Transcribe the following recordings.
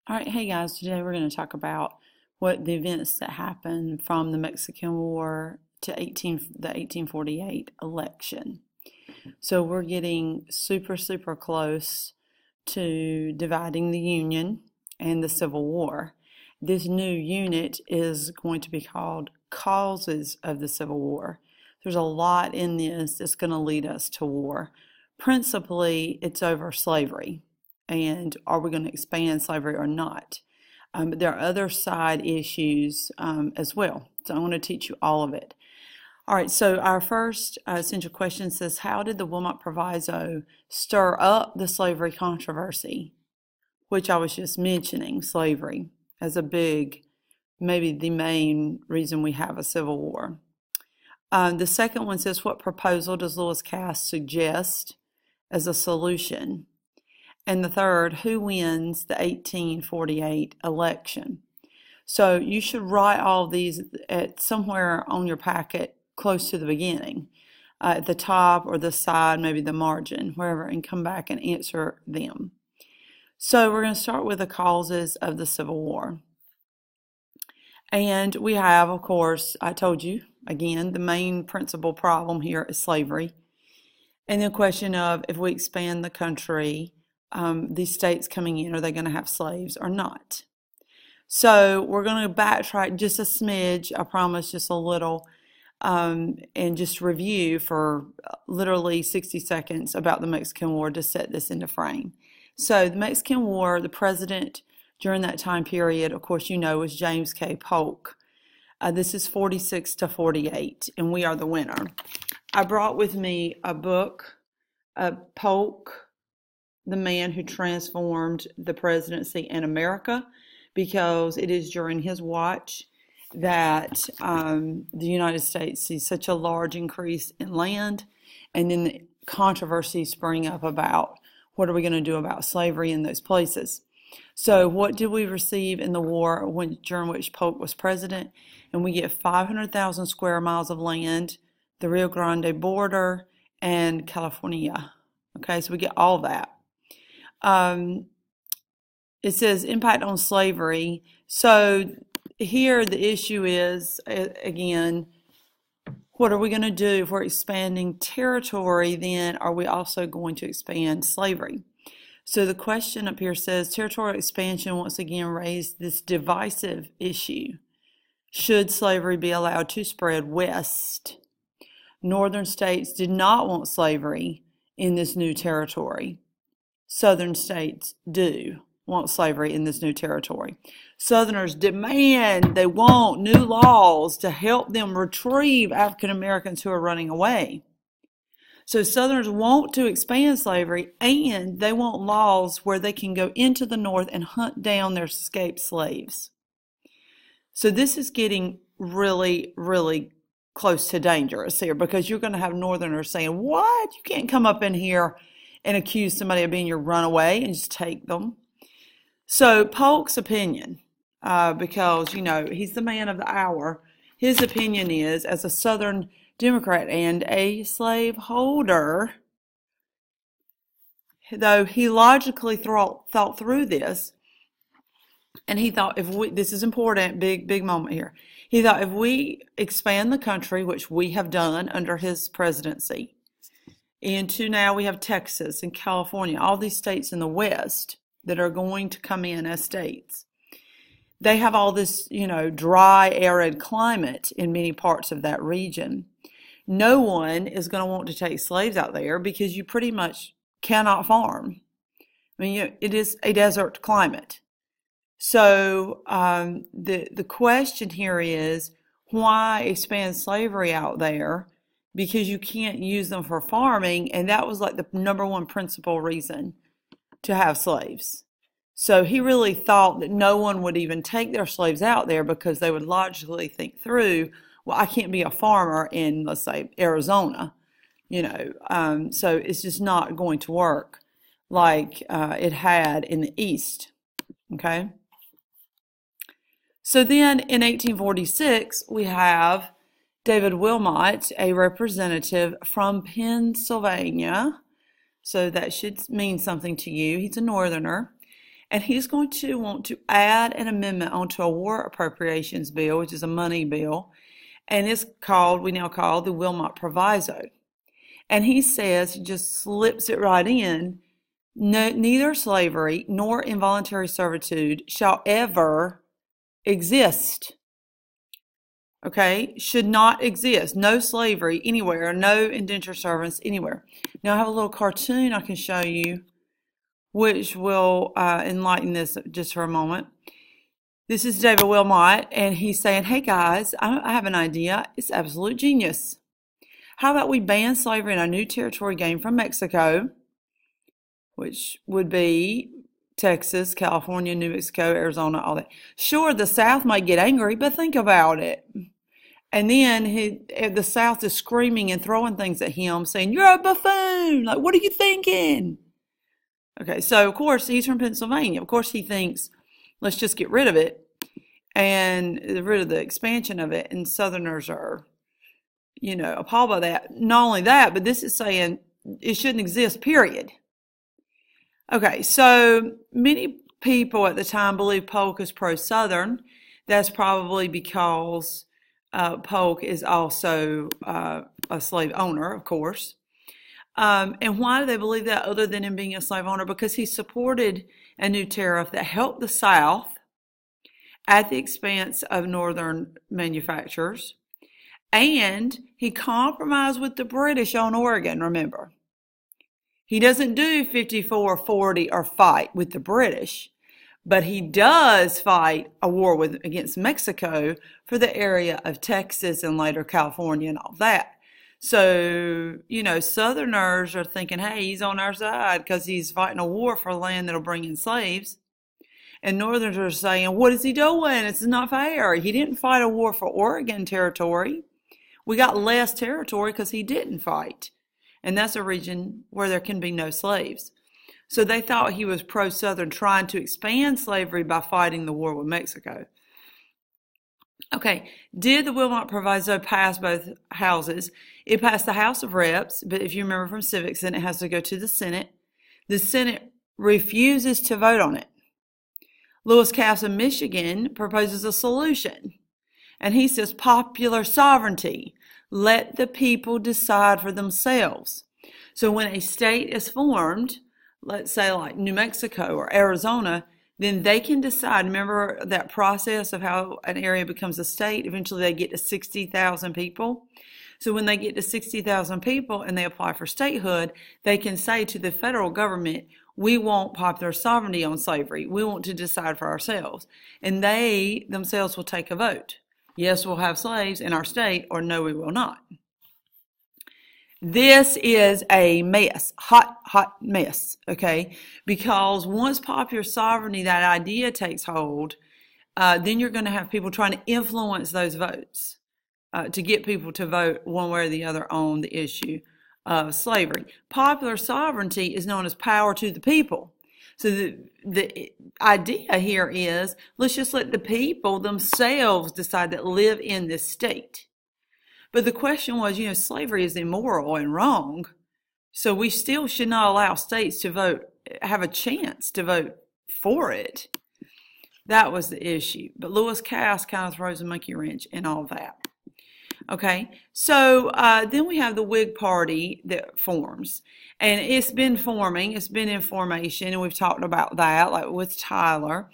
All right, hey guys, today we're going to talk about what the events that happened from the Mexican War to the 1848 election. So we're getting super close to dividing the Union and the Civil War. This new unit is going to be called Causes of the Civil War. There's a lot in this that's going to lead us to war. Principally, it's over slavery. And are we going to expand slavery or not? But there are other side issues as well. So I'm going to teach you all of it. All right, so our first essential question says, how did the Wilmot Proviso stir up the slavery controversy? Which I was just mentioning, slavery as a big, maybe the main reason we have a civil war. The second one says, what proposal does Lewis Cass suggest as a solution? And the third, who wins the 1848 election? So you should write all of these at somewhere on your packet close to the beginning, at the top or the side, maybe the margin, wherever, and come back and answer them. So we're going to start with the causes of the Civil War. And we have, of course, I told you, again, the main principal problem here is slavery. And the question of if we expand the country, these states coming in, are they going to have slaves or not? So we're going to backtrack just a smidge, I promise, just a little, and just review for literally 60 seconds about the Mexican War to set this into frame. So the Mexican War, the president during that time period, of course, you know, was James K. Polk. This is 46 to 48, and we are the winner. I brought with me a book, Polk, the Man Who Transformed the Presidency in America, because it is during his watch that the United States sees such a large increase in land, and then the controversy spring up about what are we going to do about slavery in those places. So what did we receive in the war during which Polk was president? And we get 500,000 square miles of land, the Rio Grande border, and California. Okay, so we get all that. It says impact on slavery. So here the issue is, again, what are we going to do if we're expanding territory? Then are we also going to expand slavery? So the question up here says territorial expansion once again raised this divisive issue. Should slavery be allowed to spread west? Northern states did not want slavery in this new territory. Southern states do want slavery in this new territory. Southerners demand, they want new laws to help them retrieve African Americans who are running away. So Southerners want to expand slavery, and they want laws where they can go into the North and hunt down their escaped slaves. So this is getting really close to dangerous here, because you're going to have Northerners saying, what? You can't come up in here and accuse somebody of being your runaway and just take them. So Polk's opinion, because, you know, he's the man of the hour, his opinion is, as a Southern Democrat and a slave holder, though he logically thought through this, and he thought, this is important, big moment here. He thought if we expand the country, which we have done under his presidency, into now we have Texas and California, all these states in the West that are going to come in as states. They have all this, you know, dry, arid climate in many parts of that region. No one is going to want to take slaves out there because you pretty much cannot farm. I mean, it is a desert climate. So the question here is, why expand slavery out there? Because you can't use them for farming, and that was like the number one principal reason to have slaves. So he really thought that no one would even take their slaves out there because they would logically think through, well, I can't be a farmer in, let's say, Arizona, you know, so it's just not going to work like it had in the East, okay? So then in 1846, we have David Wilmot, a representative from Pennsylvania. So that should mean something to you. He's a Northerner. and he's going to want to add an amendment onto a war appropriations bill, which is a money bill, and it's called, we now call the Wilmot Proviso. And he says, he just slips it right in, neither slavery nor involuntary servitude shall ever exist. Okay, should not exist. No slavery anywhere, no indentured servants anywhere. Now I have a little cartoon I can show you, which will enlighten this just for a moment. This is David Wilmot, and he's saying, hey guys, I have an idea. It's absolute genius. How about we ban slavery in our new territory gained from Mexico, which would be Texas, California, New Mexico, Arizona, all that. Sure, the South might get angry, but think about it. And then the South is screaming and throwing things at him, saying, you're a buffoon. Like, what are you thinking? Okay, so of course, he's from Pennsylvania. Of course, he thinks, let's just get rid of it and rid of the expansion of it. And Southerners are, appalled by that. Not only that, but this is saying it shouldn't exist, period. Okay, so many people at the time believe Polk is pro-Southern. That's probably because Polk is also a slave owner, of course. And why do they believe that other than him being a slave owner? Because he supported a new tariff that helped the South at the expense of Northern manufacturers. And he compromised with the British on Oregon, remember. He doesn't do 54, 40, or fight with the British, but he does fight a war against Mexico for the area of Texas and later California and all that. So, Southerners are thinking, hey, he's on our side because he's fighting a war for land that'll bring in slaves. And Northerners are saying, what is he doing? It's not fair. He didn't fight a war for Oregon territory. We got less territory because he didn't fight. And that's a region where there can be no slaves. So they thought he was pro-Southern, trying to expand slavery by fighting the war with Mexico. Okay, did the Wilmot Proviso pass both houses? It passed the House of Reps, but if you remember from civics, then it has to go to the Senate. The Senate refuses to vote on it. Lewis Cass of Michigan proposes a solution, and he says popular sovereignty. Let the people decide for themselves. So when a state is formed, let's say like New Mexico or Arizona, then they can decide. Remember that process of how an area becomes a state? Eventually they get to 60,000 people. So when they get to 60,000 people and they apply for statehood, they can say to the federal government, we want popular sovereignty on slavery. We want to decide for ourselves. And they themselves will take a vote. Yes, we'll have slaves in our state, or no, we will not. This is a mess, hot mess, okay? Because once popular sovereignty, that idea takes hold, then you're going to have people trying to influence those votes to get people to vote one way or the other on the issue of slavery. Popular sovereignty is known as power to the people. So the idea here is, let's just let the people themselves decide that live in this state. But the question was, slavery is immoral and wrong, so we still should not allow states to vote, have a chance to vote for it. That was the issue. But Lewis Cass kind of throws a monkey wrench in all that. Okay, so then we have the Whig Party that forms. And it's been forming, it's been in formation, and we've talked about that, like with Tyler.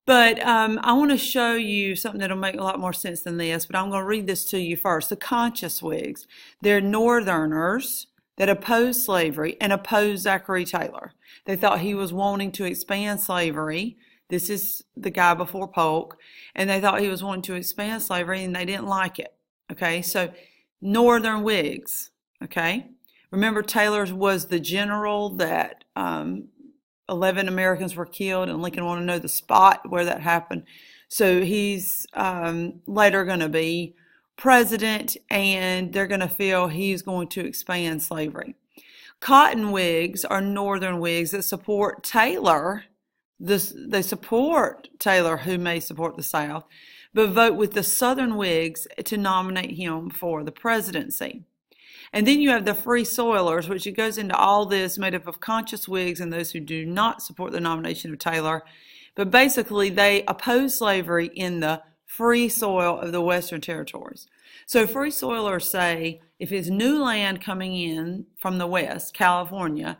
But I want to show you something that'll make a lot more sense than this, but I'm going to read this to you first. The conscious Whigs, they're Northerners that oppose slavery and oppose Zachary Taylor. They thought he was wanting to expand slavery. This is the guy before Polk. And they thought he was wanting to expand slavery, and they didn't like it. Okay, so Northern Whigs, okay? Remember, Taylor was the general that 11 Americans were killed, and Lincoln wanted to know the spot where that happened. So he's later going to be president, and they're going to feel he's going to expand slavery. Cotton Whigs are Northern Whigs that support Taylor. They support Taylor, who may support the South, but vote with the Southern Whigs to nominate him for the presidency. And then you have the free soilers, which it goes into all this, made up of conscious Whigs and those who do not support the nomination of Taylor. But basically, they oppose slavery in the free soil of the Western territories. So free soilers say if it's new land coming in from the West, California,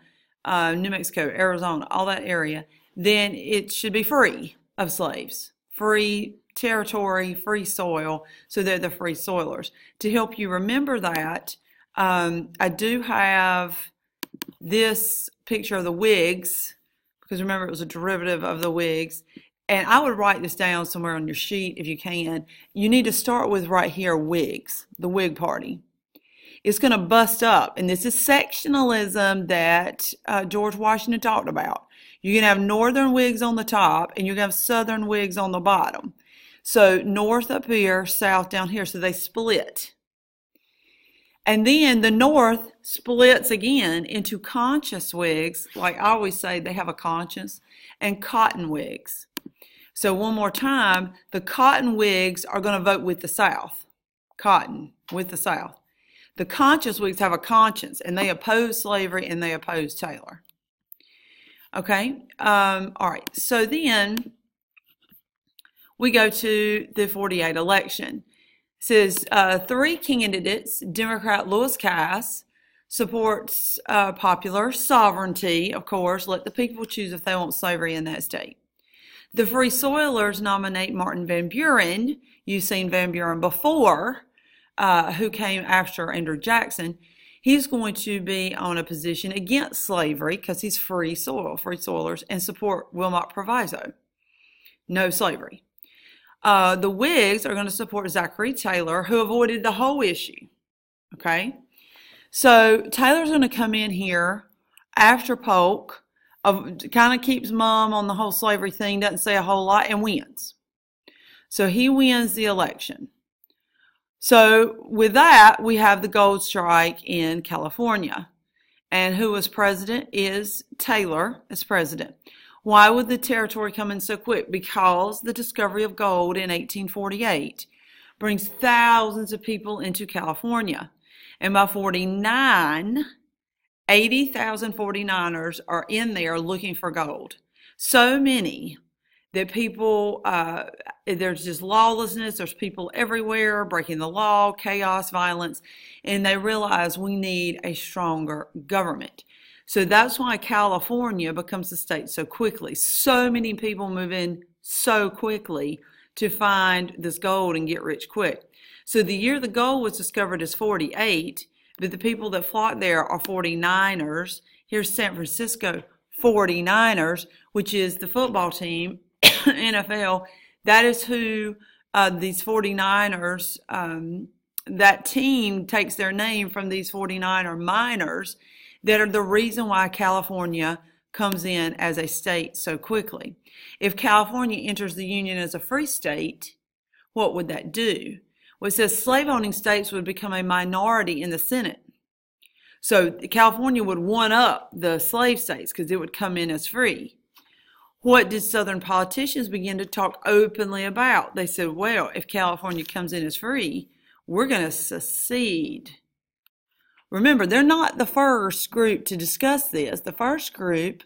New Mexico, Arizona, all that area, then it should be free of slaves. Free territory, free soil, so they're the free soilers. To help you remember that, I do have this picture of the Whigs, because remember it was a derivative of the Whigs, and I would write this down somewhere on your sheet if you can. You need to start with right here, Whigs, the Whig Party. It's going to bust up, and this is sectionalism that George Washington talked about. You can have northern Whigs on the top, and you can have southern Whigs on the bottom. So north up here, south down here, so they split. And then the North splits again into conscious Whigs, like I always say they have a conscience, and cotton Whigs. So one more time, the cotton Whigs are going to vote with the South. Cotton, with the South. The conscious Whigs have a conscience, and they oppose slavery, and they oppose Taylor. Okay, all right, so then we go to the 48 election. It says 3 candidates. Democrat Lewis Cass supports popular sovereignty, of course. Let the people choose if they want slavery in that state. The Free Soilers nominate Martin Van Buren. You've seen Van Buren before, who came after Andrew Jackson. He's going to be on a position against slavery because he's free soilers, and support Wilmot Proviso. No slavery. The Whigs are going to support Zachary Taylor, who avoided the whole issue. Okay? So Taylor's going to come in here after Polk, kind of keeps mum on the whole slavery thing, doesn't say a whole lot, and wins. So he wins the election. So with that, we have the gold strike in California. And who was president is Taylor as president. Why would the territory come in so quick? Because the discovery of gold in 1848 brings thousands of people into California. And by 49, 80,000 49ers are in there looking for gold. So many that people, there's just lawlessness, there's people everywhere breaking the law, chaos, violence, and they realize we need a stronger government. So that's why California becomes a state so quickly. So many people move in so quickly to find this gold and get rich quick. So the year the gold was discovered is 48, but the people that flock there are 49ers. Here's San Francisco 49ers, which is the football team, NFL. That is who these 49ers, that team takes their name from these 49er miners that are the reason why California comes in as a state so quickly. If California enters the Union as a free state, what would that do? Well, it says slave-owning states would become a minority in the Senate. So California would one up the slave states because it would come in as free. What did Southern politicians begin to talk openly about? They said, well, if California comes in as free, we're going to secede. Remember, they're not the first group to discuss this. The first group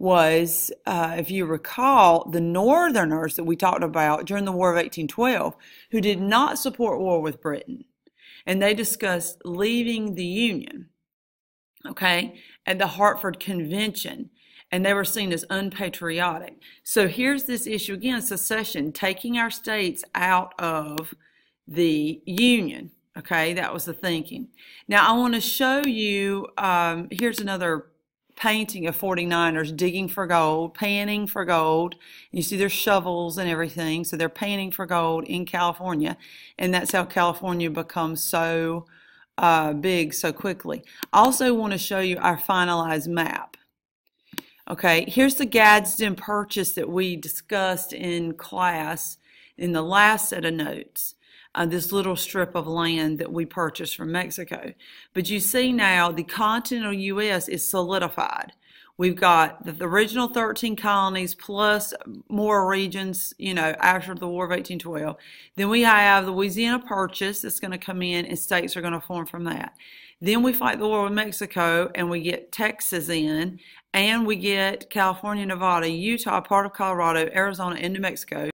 was, if you recall, the Northerners that we talked about during the War of 1812, who did not support war with Britain. And they discussed leaving the Union, okay, at the Hartford Convention. And they were seen as unpatriotic. So here's this issue again, secession, taking our states out of the Union. Okay, that was the thinking. Now I want to show you, here's another painting of 49ers digging for gold, panning for gold. You see their shovels and everything, so they're panning for gold in California, and that's how California becomes so big so quickly. I also want to show you our finalized map. Okay, here's the Gadsden Purchase that we discussed in class in the last set of notes. This little strip of land that we purchased from Mexico. But you see now the continental U.S. is solidified. We've got the original 13 colonies plus more regions, after the War of 1812. Then we have the Louisiana Purchase that's going to come in, and states are going to form from that. Then we fight the war with Mexico, and we get Texas in, and we get California, Nevada, Utah, part of Colorado, Arizona, and New Mexico.